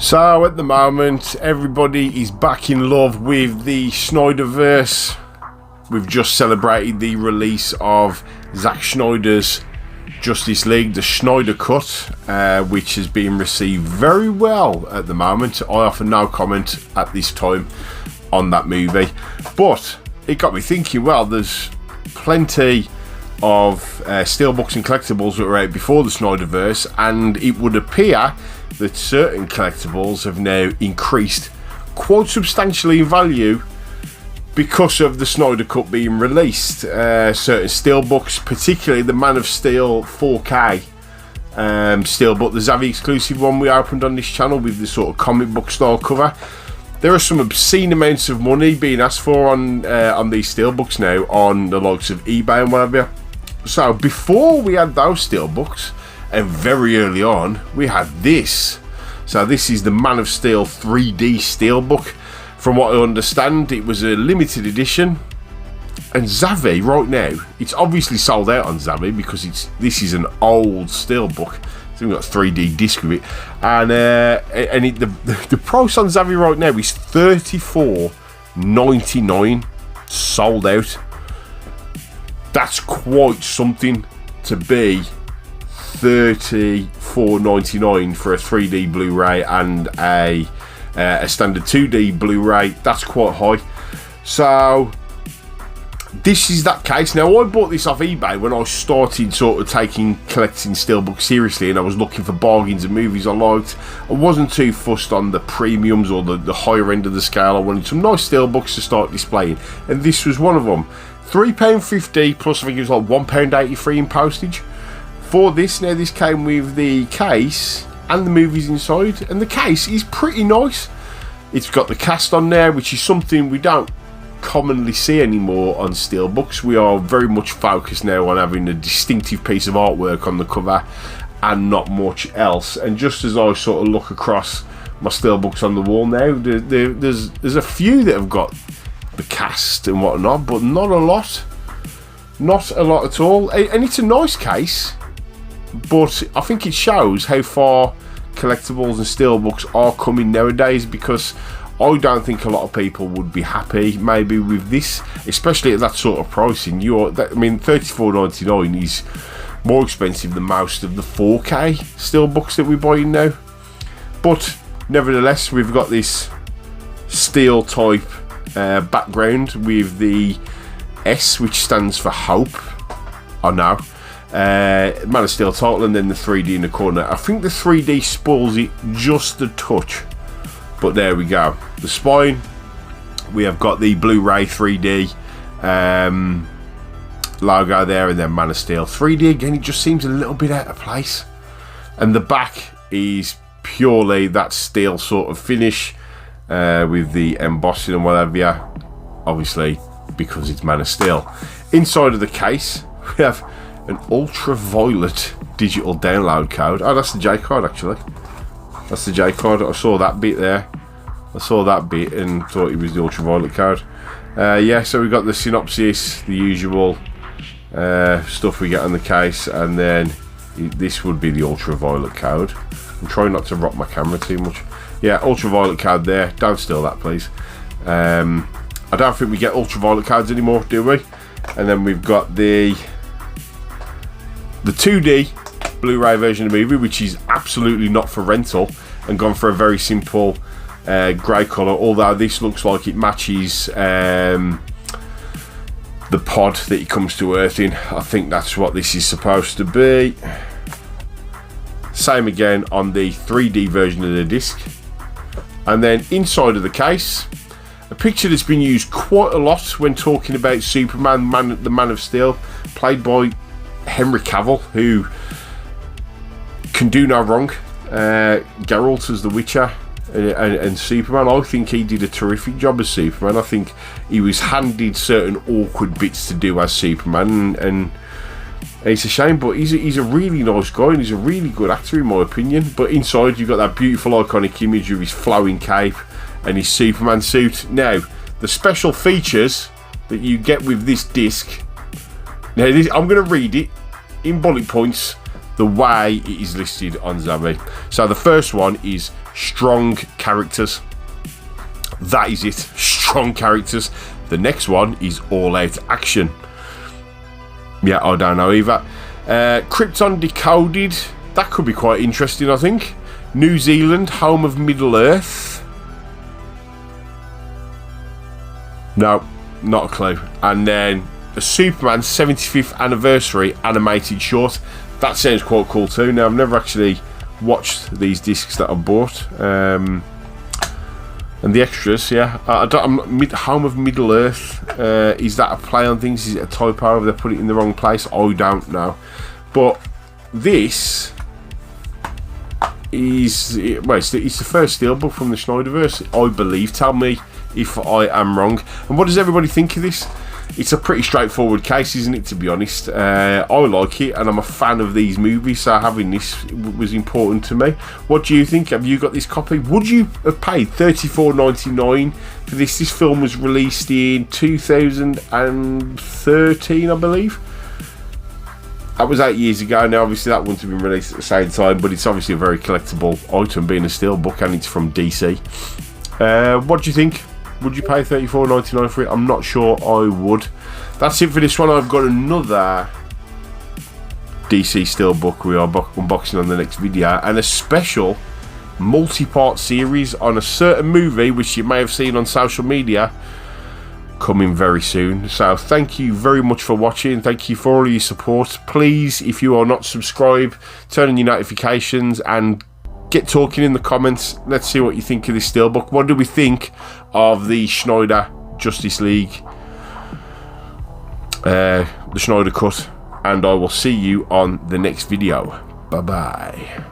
So at the moment, everybody is back in love with the Snyderverse. We've just celebrated the release of Zack Snyder's Justice League, the Snyder Cut, which has been received very well at the moment. I offer no comment at this time on that movie, but it got me thinking, well, there's plenty of steelbooks and collectibles that were out before the Snyderverse, and it would appear that certain collectibles have now increased quite substantially in value because of the Snyder Cut being released. Certain steelbooks, particularly the Man of Steel 4K steelbook, the Zack exclusive one we opened on this channel with the sort of comic book style cover. There are some obscene amounts of money being asked for on these steelbooks now on the likes of eBay and whatever. So before we had those steelbooks, and very early on, we had this. So this is the Man of Steel 3D steelbook. From what I understand, it was a limited edition. And Zavi right now, it's obviously sold out on Zavi because this is an old steelbook. So we've got a 3D disc with it, and the price on Zavi right now is $34.99, sold out. That's quite something to be $34.99 for a 3D Blu-ray and a standard 2D Blu-ray. That's quite high. So this is that case. Now, I bought this off eBay when I started sort of collecting steelbooks seriously, and I was looking for bargains and movies I liked. I wasn't too fussed on the premiums or the higher end of the scale. I wanted some nice steelbooks to start displaying, and this was one of them. £3.50 plus I think it was like £1.83 in postage for this. Now, this came with the case and the movies inside, and the case is pretty nice. It's got the cast on there, which is something we don't commonly see anymore on steelbooks. We are very much focused now on having a distinctive piece of artwork on the cover and not much else. And just as I sort of look across my steelbooks on the wall now, there's a few that have got the cast and whatnot, but not a lot at all. And it's a nice case, but I think it shows how far collectibles and steelbooks are coming nowadays, because I don't think a lot of people would be happy maybe with this, especially at that sort of pricing. I mean, $34.99 is more expensive than most of the 4K steelbooks that we buy now. But nevertheless, we've got this steel type background with the S, which stands for hope. I know. Man of Steel title, and then the 3D in the corner. I think the 3D spoils it just a touch, but there we go. The spine, we have got the Blu-ray 3D logo there, and then Man of Steel 3D again. It just seems a little bit out of place. And the back is purely that steel sort of finish with the embossing and whatever, obviously because it's Man of Steel. Inside of the case, we have an ultraviolet digital download code. Oh, that's the J card actually. That's the J card. I saw that bit there. I saw that bit and thought it was the ultraviolet code. Yeah, so we've got the synopsis, the usual stuff we get on the case, and then this would be the ultraviolet code. I'm trying not to rock my camera too much. Yeah, ultraviolet code there. Don't steal that, please. I don't think we get ultraviolet codes anymore, do we? And then we've got the 2D Blu-ray version of the movie, which is absolutely not for rental, and gone for a very simple grey colour, although this looks like it matches the pod that he comes to Earth in. I think that's what this is supposed to be. Same again on the 3D version of the disc. And then inside of the case, a picture that's been used quite a lot when talking about Superman, the Man of Steel, played by Henry Cavill, who can do no wrong. Geralt as the Witcher and Superman. I think he did a terrific job as Superman. I think he was handed certain awkward bits to do as Superman, and it's a shame, but he's a really nice guy, and he's a really good actor in my opinion. But inside you've got that beautiful iconic image of his flowing cape and his Superman suit. Now, the special features that you get with this disc. Now, I'm going to read it in bullet points the way it is listed on Zavi. So the first one is strong characters. That is it. Strong characters. The next one is all out action. Yeah, I don't know either. Krypton Decoded. That could be quite interesting, I think. New Zealand, home of Middle Earth. No, not a clue. And then a Superman 75th anniversary animated short. That sounds quite cool too. Now, I've never actually watched these discs that I bought. And the extras, yeah. Home of Middle Earth. Is that a play on things? Is it a typo? Have they put it in the wrong place? I don't know. But this is, well, it's the first Steelbook from the Snyderverse, I believe. Tell me if I am wrong. And what does everybody think of this? It's a pretty straightforward case, isn't it, to be honest? I like it, and I'm a fan of these movies, so having this was important to me. What do you think? Have you got this copy? Would you have paid $34.99 for this? This film was released in 2013, I believe. That was 8 years ago. Now, obviously, that wouldn't have been released at the same time, but it's obviously a very collectible item, being a Steelbook, and it's from DC. What do you think? Would you pay $34.99 for it? I'm not sure I would. That's it for this one. I've got another DC Steelbook we are unboxing on the next video, and a special multi-part series on a certain movie which you may have seen on social media coming very soon. So thank you very much for watching. Thank you for all of your support. Please, if you are not subscribed, turn on your notifications and get talking in the comments. Let's see what you think of this Steelbook. What do we think of the Snyder Justice League, the Snyder Cut? And I will see you on the next video. Bye bye.